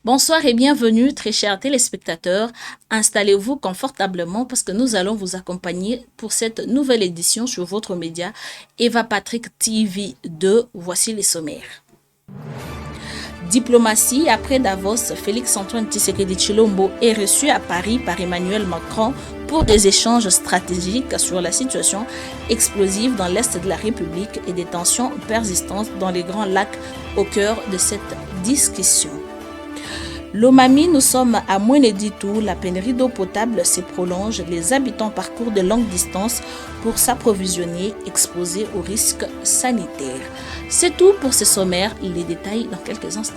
Bonsoir et bienvenue, très chers téléspectateurs. Installez-vous confortablement parce que nous allons vous accompagner pour cette nouvelle édition sur votre média Eva Patrick TV 2. Voici les sommaires. Diplomatie, après Davos, Félix-Antoine Tshisekedi Tshilombo est reçu à Paris par Emmanuel Macron pour des échanges stratégiques sur la situation explosive dans l'Est de la République et des tensions persistantes dans les Grands Lacs au cœur de cette discussion. Lomami, nous sommes à Mweneditu, la pénurie d'eau potable se prolonge, les habitants parcourent de longues distances pour s'approvisionner, exposés aux risques sanitaires. C'est tout pour ce sommaire, les détails dans quelques instants.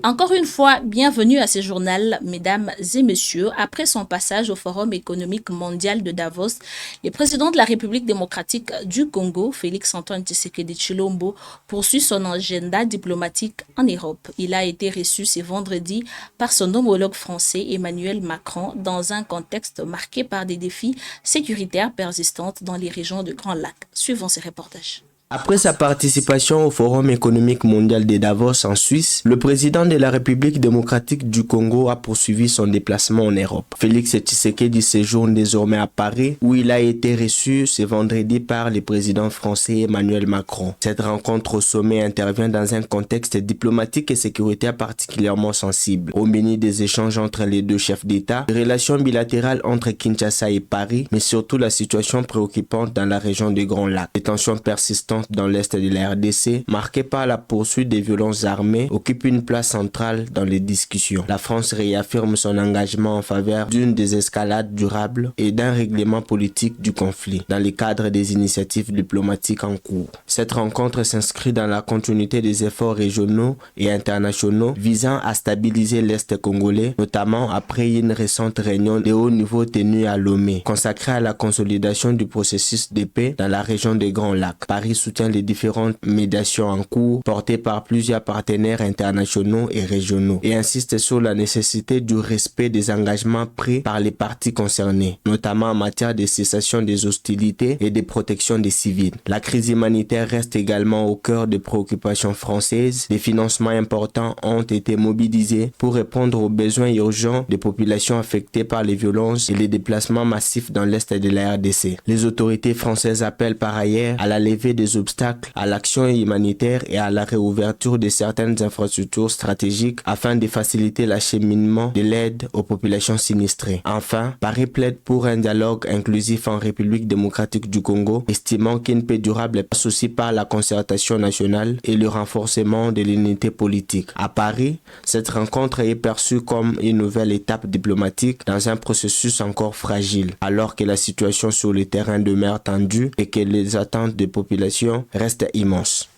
Encore une fois, bienvenue à ce journal, mesdames et messieurs. Après son passage au Forum économique mondial de Davos, le président de la République démocratique du Congo, Félix-Antoine Tshisekedi Tshilombo, poursuit son agenda diplomatique en Europe. Il a été reçu ce vendredi par son homologue français Emmanuel Macron dans un contexte marqué par des défis sécuritaires persistants dans les régions du Grand Lac. Suivons ces reportages. Après sa participation au Forum économique mondial de Davos en Suisse, le président de la République démocratique du Congo a poursuivi son déplacement en Europe. Félix Tshisekedi séjourne désormais à Paris où il a été reçu ce vendredi par le président français Emmanuel Macron. Cette rencontre au sommet intervient dans un contexte diplomatique et sécuritaire particulièrement sensible. Au menu des échanges entre les deux chefs d'État, les relations bilatérales entre Kinshasa et Paris, mais surtout la situation préoccupante dans la région du Grand Lac. Les tensions persistantes dans l'est de la RDC, marquée par la poursuite des violences armées, occupe une place centrale dans les discussions. La France réaffirme son engagement en faveur d'une désescalade durable et d'un règlement politique du conflit, dans le cadre des initiatives diplomatiques en cours. Cette rencontre s'inscrit dans la continuité des efforts régionaux et internationaux visant à stabiliser l'Est congolais, notamment après une récente réunion de haut niveau tenue à Lomé, consacrée à la consolidation du processus de paix dans la région des Grands Lacs. Paris soutient les différentes médiations en cours portées par plusieurs partenaires internationaux et régionaux et insiste sur la nécessité du respect des engagements pris par les parties concernées, notamment en matière de cessation des hostilités et de protection des civils. La crise humanitaire reste également au cœur des préoccupations françaises. Des financements importants ont été mobilisés pour répondre aux besoins urgents des populations affectées par les violences et les déplacements massifs dans l'est de la RDC. Les autorités françaises appellent par ailleurs à la levée des obstacles à l'action humanitaire et à la réouverture de certaines infrastructures stratégiques afin de faciliter l'acheminement de l'aide aux populations sinistrées. Enfin, Paris plaide pour un dialogue inclusif en République démocratique du Congo, estimant qu'une paix durable passe aussi par la concertation nationale et le renforcement de l'unité politique. À Paris, cette rencontre est perçue comme une nouvelle étape diplomatique dans un processus encore fragile, alors que la situation sur le terrain demeure tendue et que les attentes des populations reste immense.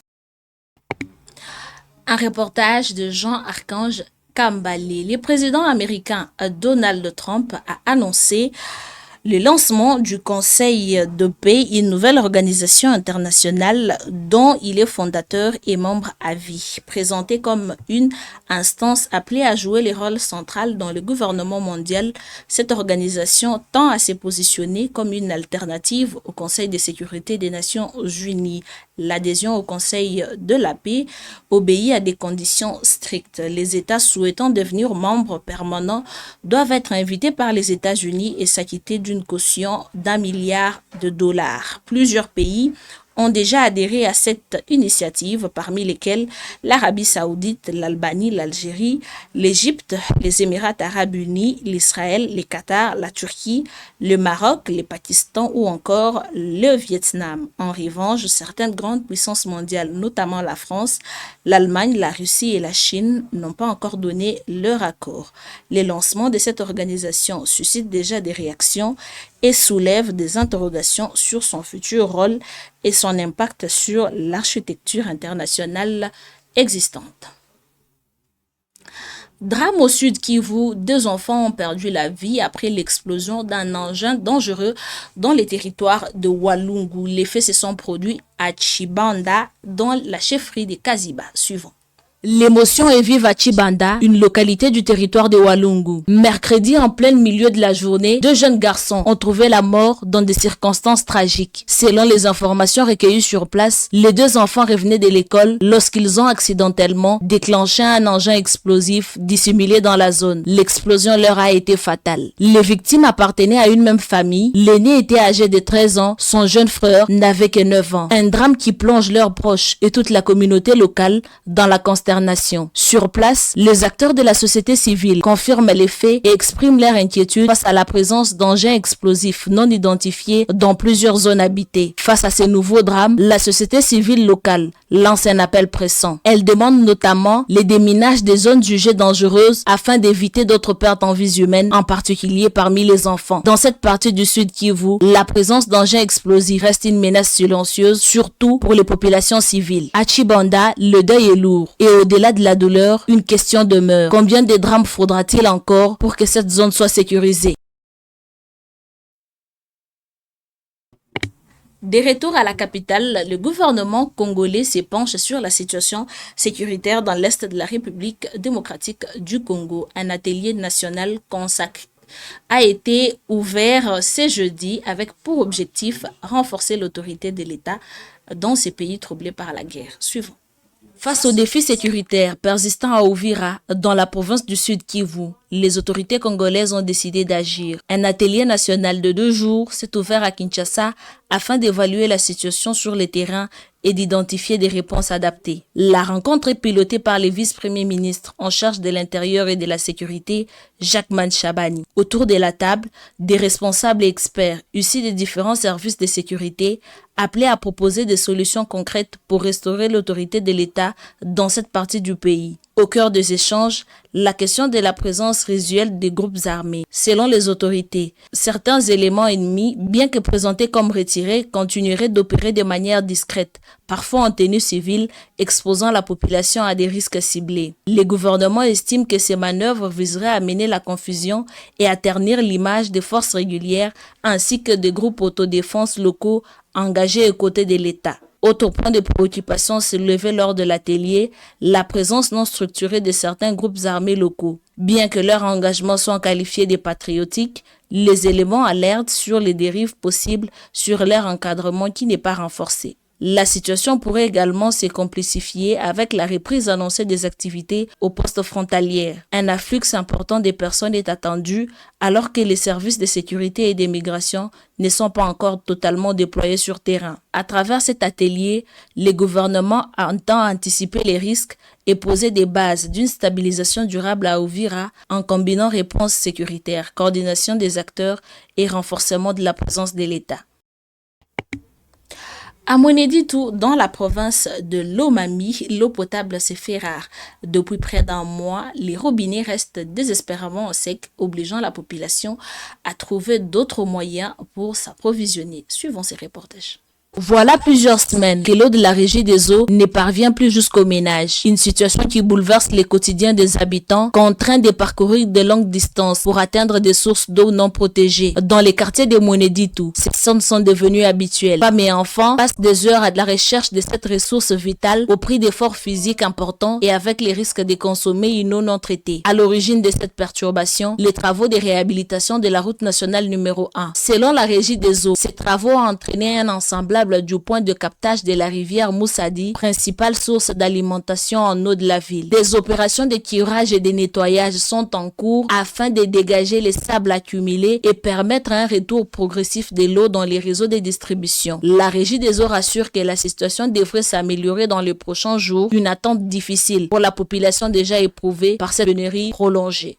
Un reportage de Jean-Archange Kambale. Le président américain Donald Trump a annoncé le lancement du Conseil de paix, une nouvelle organisation internationale dont il est fondateur et membre à vie, présentée comme une instance appelée à jouer le rôle central dans le gouvernement mondial. Cette organisation tend à se positionner comme une alternative au Conseil de sécurité des Nations Unies. L'adhésion au Conseil de la paix obéit à des conditions strictes. Les États souhaitant devenir membres permanents doivent être invités par les États-Unis et s'acquitter d'une caution d'1 milliard de dollars. Plusieurs pays ont déjà adhéré à cette initiative, parmi lesquels l'Arabie Saoudite, l'Albanie, l'Algérie, l'Égypte, les Émirats Arabes Unis, l'Israël, le Qatar, la Turquie, le Maroc, le Pakistan ou encore le Vietnam. En revanche, certaines grandes puissances mondiales, notamment la France, l'Allemagne, la Russie et la Chine, n'ont pas encore donné leur accord. Le lancement de cette organisation suscite déjà des réactions et soulève des interrogations sur son futur rôle et son impact sur l'architecture internationale existante. Drame au sud Kivu, 2 enfants ont perdu la vie après l'explosion d'un engin dangereux dans les territoires de Walungu. Les faits se sont produits à Chibanda, dans la chefferie de Kaziba. Suivant. L'émotion est vive à Chibanda, une localité du territoire de Walungu. Mercredi, en plein milieu de la journée, 2 jeunes garçons ont trouvé la mort dans des circonstances tragiques. Selon les informations recueillies sur place, les 2 enfants revenaient de l'école lorsqu'ils ont accidentellement déclenché un engin explosif dissimulé dans la zone. L'explosion leur a été fatale. Les victimes appartenaient à une même famille. L'aîné était âgé de 13 ans, son jeune frère n'avait que 9 ans. Un drame qui plonge leurs proches et toute la communauté locale dans la consternation. Sur place, les acteurs de la société civile confirment les faits et expriment leur inquiétude face à la présence d'engins explosifs non identifiés dans plusieurs zones habitées. Face à ces nouveaux drames, la société civile locale lance un appel pressant. Elle demande notamment les déminages des zones jugées dangereuses afin d'éviter d'autres pertes en vies humaines, en particulier parmi les enfants. Dans cette partie du Sud Kivu, la présence d'engins explosifs reste une menace silencieuse, surtout pour les populations civiles. À Chibanda, le deuil est lourd et au-delà de la douleur, une question demeure. Combien de drames faudra-t-il encore pour que cette zone soit sécurisée? De retour à la capitale, le gouvernement congolais s'épanche sur la situation sécuritaire dans l'est de la République démocratique du Congo. Un atelier national consacré a été ouvert ce jeudi avec pour objectif renforcer l'autorité de l'État dans ces pays troublés par la guerre. Suivons. Face aux défis sécuritaires persistants à Uvira, dans la province du Sud Kivu, les autorités congolaises ont décidé d'agir. Un atelier national de 2 jours s'est ouvert à Kinshasa afin d'évaluer la situation sur le terrain et d'identifier des réponses adaptées. La rencontre est pilotée par le vice-premier ministre en charge de l'intérieur et de la sécurité, Jacques Chabani. Autour de la table, des responsables et experts issus des différents services de sécurité appelés à proposer des solutions concrètes pour restaurer l'autorité de l'État dans cette partie du pays. Au cœur des échanges, la question de la présence résiduelle des groupes armés. Selon les autorités, certains éléments ennemis, bien que présentés comme retirés, continueraient d'opérer de manière discrète, parfois en tenue civile, exposant la population à des risques ciblés. Les gouvernements estiment que ces manœuvres viseraient à amener la confusion et à ternir l'image des forces régulières ainsi que des groupes autodéfense locaux engagés aux côtés de l'État. Autre point de préoccupation s'est levé lors de l'atelier, la présence non structurée de certains groupes armés locaux. Bien que leur engagement soit qualifié de patriotique, les éléments alertent sur les dérives possibles sur leur encadrement qui n'est pas renforcé. La situation pourrait également se complexifier avec la reprise annoncée des activités aux postes frontalières. Un afflux important de personnes est attendu alors que les services de sécurité et d'immigration ne sont pas encore totalement déployés sur terrain. À travers cet atelier, le gouvernement entend anticiper les risques et poser des bases d'une stabilisation durable à Uvira en combinant réponse sécuritaire, coordination des acteurs et renforcement de la présence de l'État. À Moneditu, dans la province de Lomami, l'eau potable s'est fait rare. Depuis près d'un mois, les robinets restent désespérément secs, obligeant la population à trouver d'autres moyens pour s'approvisionner. Suivons ces reportages. Voilà plusieurs semaines que l'eau de la régie des eaux ne parvient plus jusqu'aux ménages. Une situation qui bouleverse les quotidiens des habitants, contraints de parcourir de longues distances pour atteindre des sources d'eau non protégées. Dans les quartiers de Moneditu, ces scènes sont devenues habituelles. Femmes et enfants passent des heures à la recherche de cette ressource vitale au prix d'efforts physiques importants et avec les risques de consommer une eau non traitée. À l'origine de cette perturbation, les travaux de réhabilitation de la route nationale numéro 1. Selon la régie des eaux, ces travaux ont entraîné un ensemblage du point de captage de la rivière Moussadi, principale source d'alimentation en eau de la ville. Des opérations de curage et de nettoyage sont en cours afin de dégager les sables accumulés et permettre un retour progressif de l'eau dans les réseaux de distribution. La régie des eaux rassure que la situation devrait s'améliorer dans les prochains jours, une attente difficile pour la population déjà éprouvée par cette pénurie prolongée.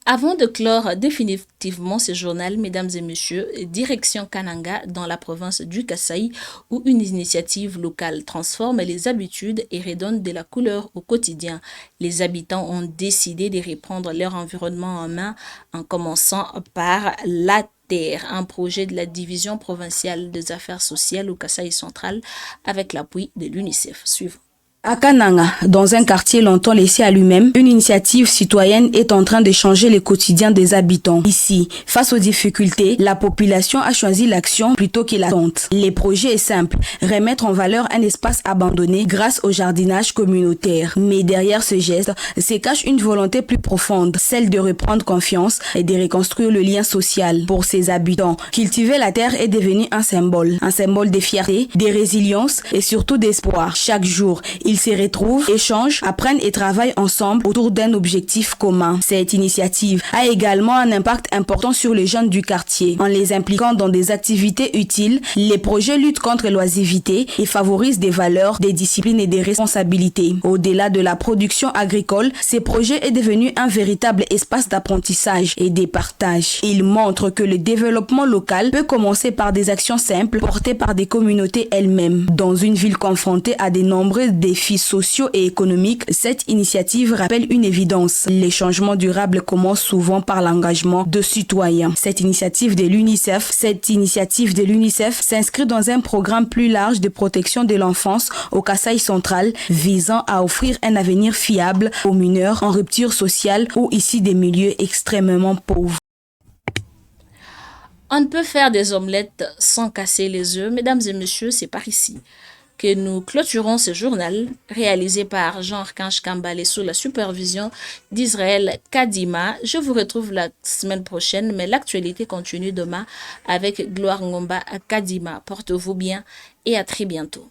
Avant de clore définitivement ce journal, mesdames et messieurs, direction Kananga dans la province du Kasaï où une initiative locale transforme les habitudes et redonne de la couleur au quotidien. Les habitants ont décidé de reprendre leur environnement en main en commençant par la terre, un projet de la division provinciale des affaires sociales au Kasaï central avec l'appui de l'UNICEF. Suivant. À Kananga, dans un quartier longtemps laissé à lui-même, une initiative citoyenne est en train de changer le quotidien des habitants. Ici, face aux difficultés, la population a choisi l'action plutôt que l'attente. Le projet est simple, remettre en valeur un espace abandonné grâce au jardinage communautaire. Mais derrière ce geste se cache une volonté plus profonde, celle de reprendre confiance et de reconstruire le lien social. Pour ses habitants, cultiver la terre est devenu un symbole de fierté, de résilience et surtout d'espoir. Chaque jour, ils se retrouvent, échangent, apprennent et travaillent ensemble autour d'un objectif commun. Cette initiative a également un impact important sur les jeunes du quartier. En les impliquant dans des activités utiles, les projets luttent contre l'oisiveté et favorisent des valeurs, des disciplines et des responsabilités. Au-delà de la production agricole, ces projets est devenu un véritable espace d'apprentissage et de partage. Il montre que le développement local peut commencer par des actions simples portées par des communautés elles-mêmes. Dans une ville confrontée à de nombreux défis sociaux et économiques, cette initiative rappelle une évidence. Les changements durables commencent souvent par l'engagement de citoyens. Cette initiative de l'UNICEF s'inscrit dans un programme plus large de protection de l'enfance au Kasaï central, visant à offrir un avenir fiable aux mineurs en rupture sociale ou issus des milieux extrêmement pauvres. On ne peut faire des omelettes sans casser les œufs. Mesdames et messieurs, c'est par ici que nous clôturons ce journal réalisé par Jean-Archange Kambale sous la supervision d'Israël Kadima. Je vous retrouve la semaine prochaine, mais l'actualité continue demain avec Gloire Ngomba Kadima. Portez-vous bien et à très bientôt.